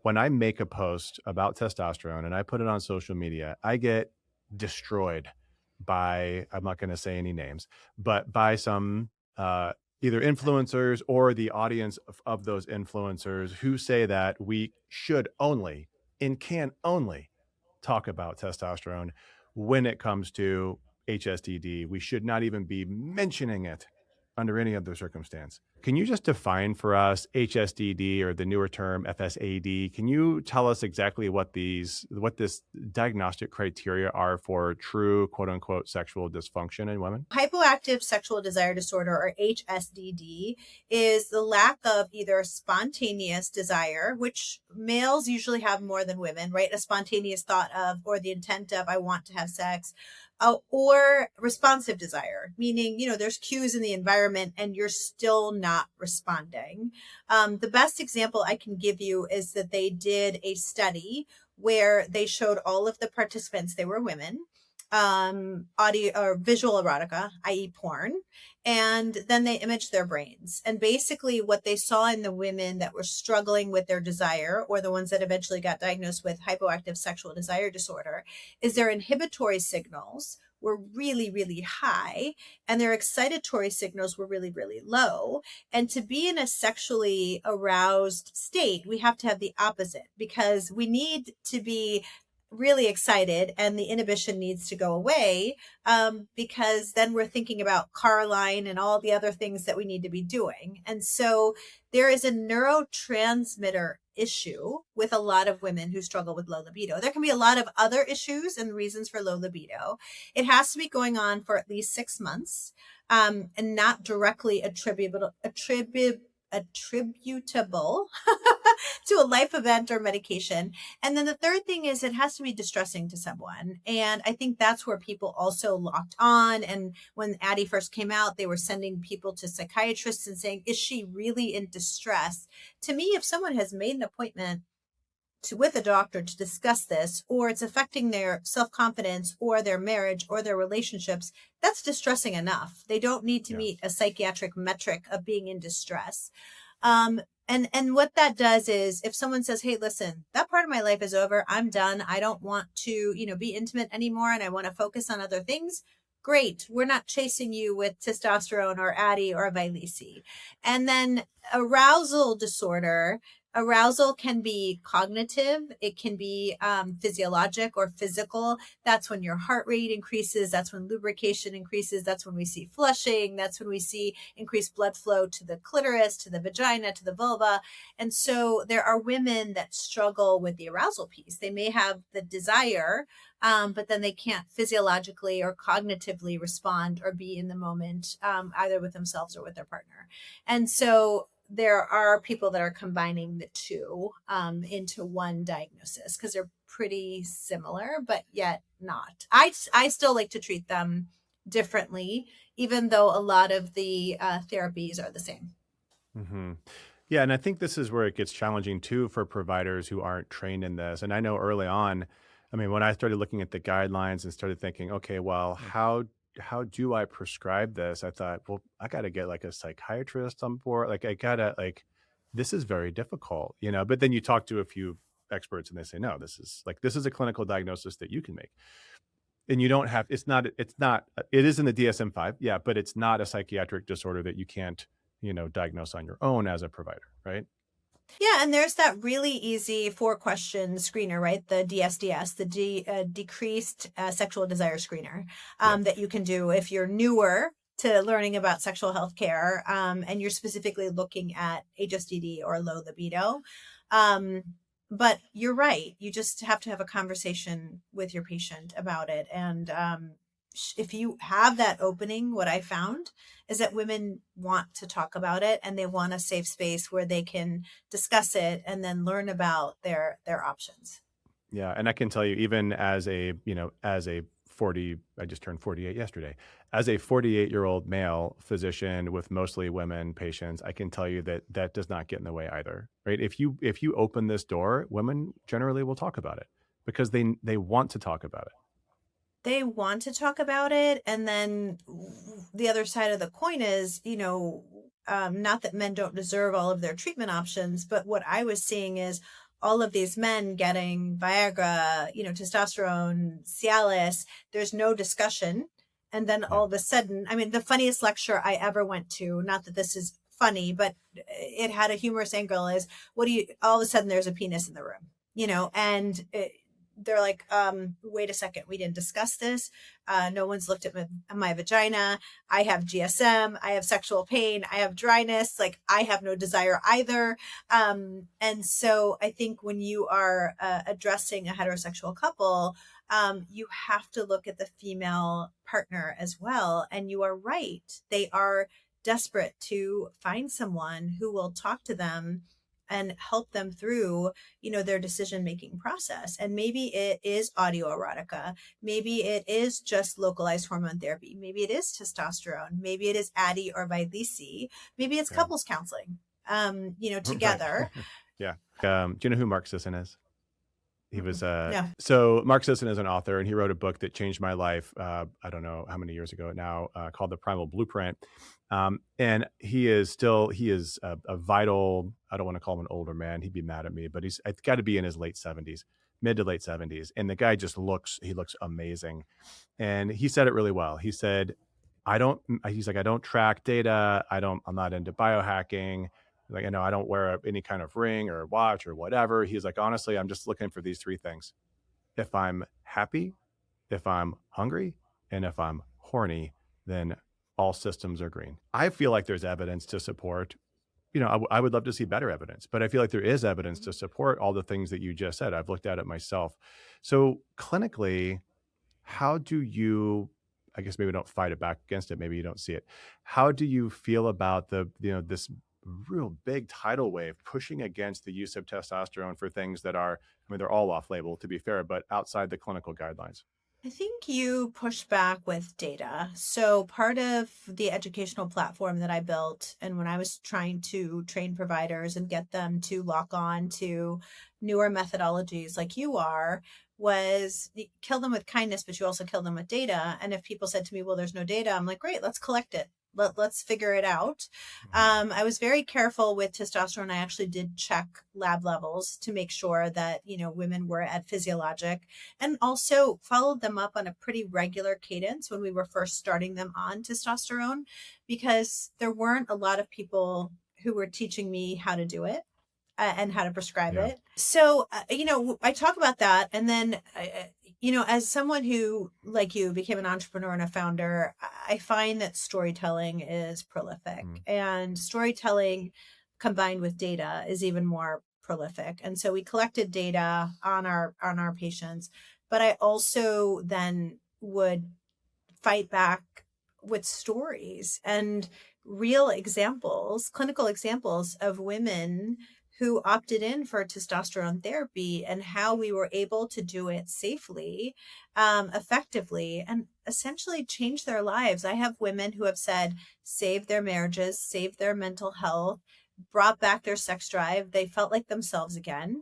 when I make a post about testosterone and I put it on social media, I get destroyed by, I'm not going to say any names, but by some either influencers or the audience of those influencers who say that we should only and can only talk about testosterone when it comes to HSDD. We should not even be mentioning it under any other circumstance. Can you just define for us HSDD, or the newer term FSAD? Can you tell us exactly what this diagnostic criteria are for true quote unquote sexual dysfunction in women? Hypoactive sexual desire disorder, or HSDD, is the lack of either spontaneous desire, which males usually have more than women, right? A spontaneous thought of, or the intent of, I want to have sex, or responsive desire, meaning, there's cues in the environment and you're still not responding. The best example I can give you is that they did a study where they showed all of the participants, they were women, audio or visual erotica, i.e. porn, and then they imaged their brains. And basically what they saw in the women that were struggling with their desire, or the ones that eventually got diagnosed with hypoactive sexual desire disorder, is their inhibitory signals were really, really high and their excitatory signals were really, really low. And to be in a sexually aroused state, we have to have the opposite, because we need to be really excited and the inhibition needs to go away, because then we're thinking about car line and all the other things that we need to be doing. And so there is a neurotransmitter issue with a lot of women who struggle with low libido. There can be a lot of other issues and reasons for low libido. It has to be going on for at least 6 months, and not directly attributable to a life event or medication. And then the third thing is it has to be distressing to someone. And I think that's where people also locked on. And when Addie first came out, they were sending people to psychiatrists and saying, is she really in distress? To me, if someone has made an appointment with a doctor to discuss this, or it's affecting their self-confidence or their marriage or their relationships, that's distressing enough. They don't need to meet a psychiatric metric of being in distress. And what that does is, if someone says, hey, listen, that part of my life is over, I'm done, I don't want to, be intimate anymore, and I want to focus on other things, great. We're not chasing you with testosterone or Addie or Vyleesi. And then arousal disorder. Arousal can be cognitive. It can be physiologic or physical. That's when your heart rate increases. That's when lubrication increases. That's when we see flushing. That's when we see increased blood flow to the clitoris, to the vagina, to the vulva. And so there are women that struggle with the arousal piece. They may have the desire, but then they can't physiologically or cognitively respond or be in the moment, either with themselves or with their partner. And so there are people that are combining the two into one diagnosis, because they're pretty similar, but yet not. I still like to treat them differently, even though a lot of the therapies are the same. Mm-hmm. Yeah, and I think this is where it gets challenging too for providers who aren't trained in this. And I know early on, I mean, when I started looking at the guidelines and started thinking, okay, well, how do I prescribe this? I thought, well, I got to get like a psychiatrist on board. Like I gotta this is very difficult, But then you talk to a few experts and they say, no, this is a clinical diagnosis that you can make. And you don't have, it is in the DSM-5, yeah, but it's not a psychiatric disorder that you can't, diagnose on your own as a provider, right? Yeah, and there's that really easy 4-question screener, right? The DSDS, the decreased sexual desire screener, Yeah. that you can do if you're newer to learning about sexual health care, and you're specifically looking at HSDD or low libido. But you're right. You just have to have a conversation with your patient about it. And if you have that opening, what I found is that women want to talk about it and they want a safe space where they can discuss it and then learn about their options. Yeah, and I can tell you, even as a 40, I just turned 48 yesterday. As a 48-year-old male physician with mostly women patients, I can tell you that that does not get in the way either, right? If you open this door, women generally will talk about it because they want to talk about it. They want to talk about it. And then the other side of the coin is, not that men don't deserve all of their treatment options, but what I was seeing is all of these men getting Viagra, testosterone, Cialis, there's no discussion. And then all of a sudden, I mean, the funniest lecture I ever went to, not that this is funny, but it had a humorous angle, is all of a sudden there's a penis in the room, and they're like, wait a second, we didn't discuss this. No one's looked at my vagina. I have GSM. I have sexual pain. I have dryness. Like, I have no desire either. And so I think when you are addressing a heterosexual couple, you have to look at the female partner as well. And you are right. They are desperate to find someone who will talk to them and help them through, their decision-making process. And maybe it is autoerotica. Maybe it is just localized hormone therapy. Maybe it is testosterone. Maybe it is Addyi or Vyleesi. Maybe it's couples counseling, together. Right. Yeah. Do you know who Mark Sisson is? He was, No. So Mark Sisson is an author, and he wrote a book that changed my life. I don't know how many years ago now, called The Primal Blueprint. And he is a vital, I don't want to call him an older man. He'd be mad at me, but it's got to be in his mid to late 70s. And the guy just looks amazing. And he said it really well. He said, I don't track data. I'm not into biohacking. Like, I don't wear any kind of ring or watch or whatever. He's like, honestly, I'm just looking for these three things. If I'm happy, if I'm hungry, and if I'm horny, then all systems are green. I feel like there's evidence to support, I would love to see better evidence, but I feel like there is evidence to support all the things that you just said. I've looked at it myself. So clinically, how do you, I guess maybe don't fight it back against it. Maybe you don't see it. How do you feel about this real big tidal wave pushing against the use of testosterone for things that are, they're all off label, to be fair, but outside the clinical guidelines? I think you push back with data. So part of the educational platform that I built, and when I was trying to train providers and get them to lock on to newer methodologies like you are, was kill them with kindness, but you also kill them with data. And if people said to me, well, there's no data, I'm like, great, let's collect it. Let's figure it out. I was very careful with testosterone. I actually did check lab levels to make sure that, women were at physiologic, and also followed them up on a pretty regular cadence when we were first starting them on testosterone, because there weren't a lot of people who were teaching me how to do it. And how to prescribe it. So, I talk about that. And then, as someone who, like you, became an entrepreneur and a founder, I find that storytelling is prolific. And storytelling combined with data is even more prolific. And so we collected data on our patients, but I also then would fight back with stories and real examples, clinical examples of women who opted in for testosterone therapy and how we were able to do it safely, effectively, and essentially change their lives. I have women who have said, saved their marriages, saved their mental health, brought back their sex drive. They felt like themselves again.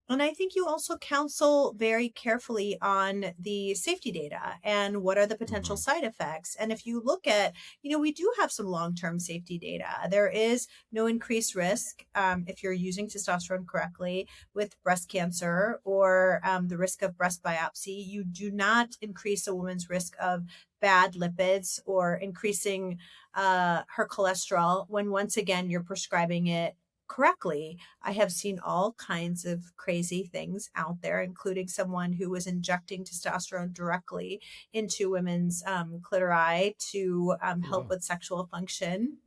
And I think you also counsel very carefully on the safety data and what are the potential side effects. And if you look at, we do have some long-term safety data. There is no increased risk if you're using testosterone correctly with breast cancer or the risk of breast biopsy. You do not increase a woman's risk of bad lipids or increasing her cholesterol when, once again, you're prescribing it correctly. I have seen all kinds of crazy things out there, including someone who was injecting testosterone directly into women's clitori to help with sexual function.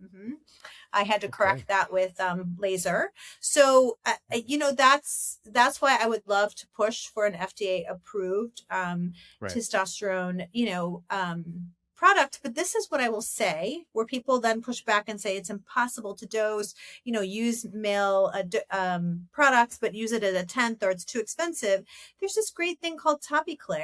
I had to correct that with laser. So, that's why I would love to push for an FDA approved testosterone, product. But this is what I will say, where people then push back and say it's impossible to dose, use male products, but use it at a 10th, or it's too expensive. There's this great thing called Topical,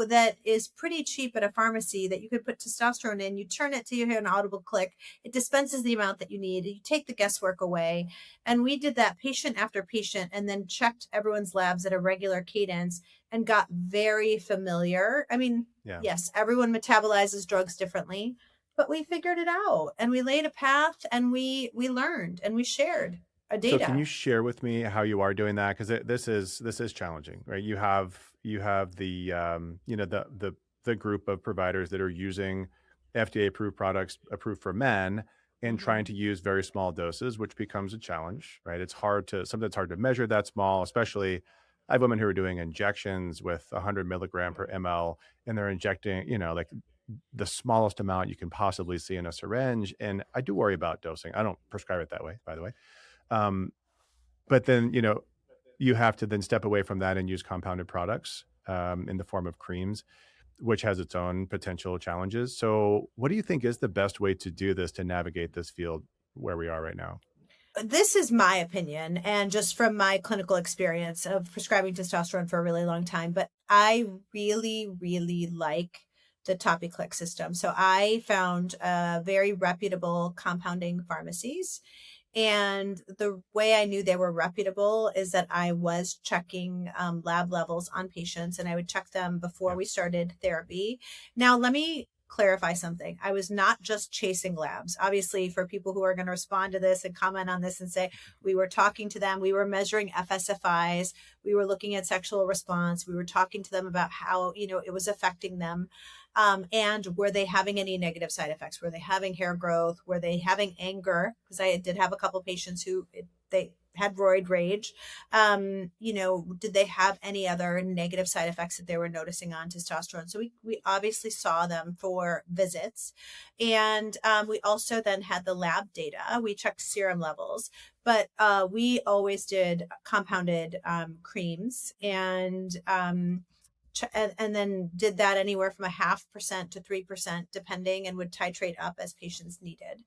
that is pretty cheap at a pharmacy that you could put testosterone in. You turn it till you hear an audible click. It dispenses the amount that you need. You take the guesswork away. And we did that patient after patient, and then checked everyone's labs at a regular cadence and got very familiar. I mean, yes, everyone metabolizes drugs differently, but we figured it out, and we laid a path, and we learned, and we shared. So can you data. share with me how you are doing that? Because this is challenging, right? You have the the group of providers that are using FDA approved products approved for men and trying Mhm. to use very small doses, which becomes a challenge, right? It's hard to sometimes hard to measure that small, especially I have women who are doing injections with 100 milligram per ml, and they're injecting, like the smallest amount you can possibly see in a syringe. And I do worry about dosing. I don't prescribe it that way, by the way. Um, but then, you have to then step away from that and use compounded products in the form of creams, which has its own potential challenges. So, what do you think is the best way to do this to navigate this field where we are right now? This is my opinion and just from my clinical experience of prescribing testosterone for a really long time, but I really, really like the Topical system. So I found very reputable compounding pharmacies. And the way I knew they were reputable is that I was checking lab levels on patients and I would check them before Yeah. we started therapy. Now, let me clarify something. I was not just chasing labs. Obviously, for people who are going to respond to this and comment on this and say, we were talking to them, we were measuring FSFIs, we were looking at sexual response, we were talking to them about how, it was affecting them. And were they having any negative side effects? Were they having hair growth? Were they having anger? Because I did have a couple patients who they had roid rage. Did they have any other negative side effects that they were noticing on testosterone? So we obviously saw them for visits. And we also then had the lab data. We checked serum levels, but we always did compounded creams and then did that anywhere from 0.5% to 3%, depending, and would titrate up as patients needed.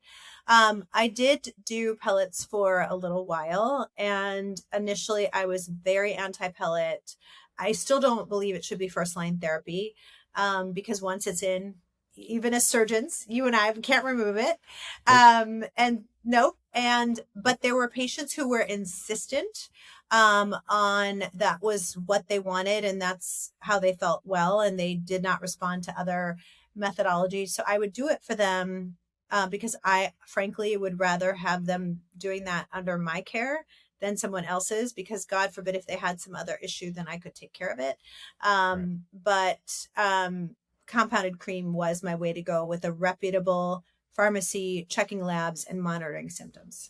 I did do pellets for a little while, and initially I was very anti-pellet. I still don't believe it should be first line therapy because once it's in, even as surgeons, you and I can't remove it. Nope. And nope. But there were patients who were insistent on that was what they wanted and that's how they felt well, and they did not respond to other methodologies. So I would do it for them because I frankly would rather have them doing that under my care than someone else's, because God forbid if they had some other issue, then I could take care of it. Right. But compounded cream was my way to go with a reputable pharmacy checking labs and monitoring symptoms.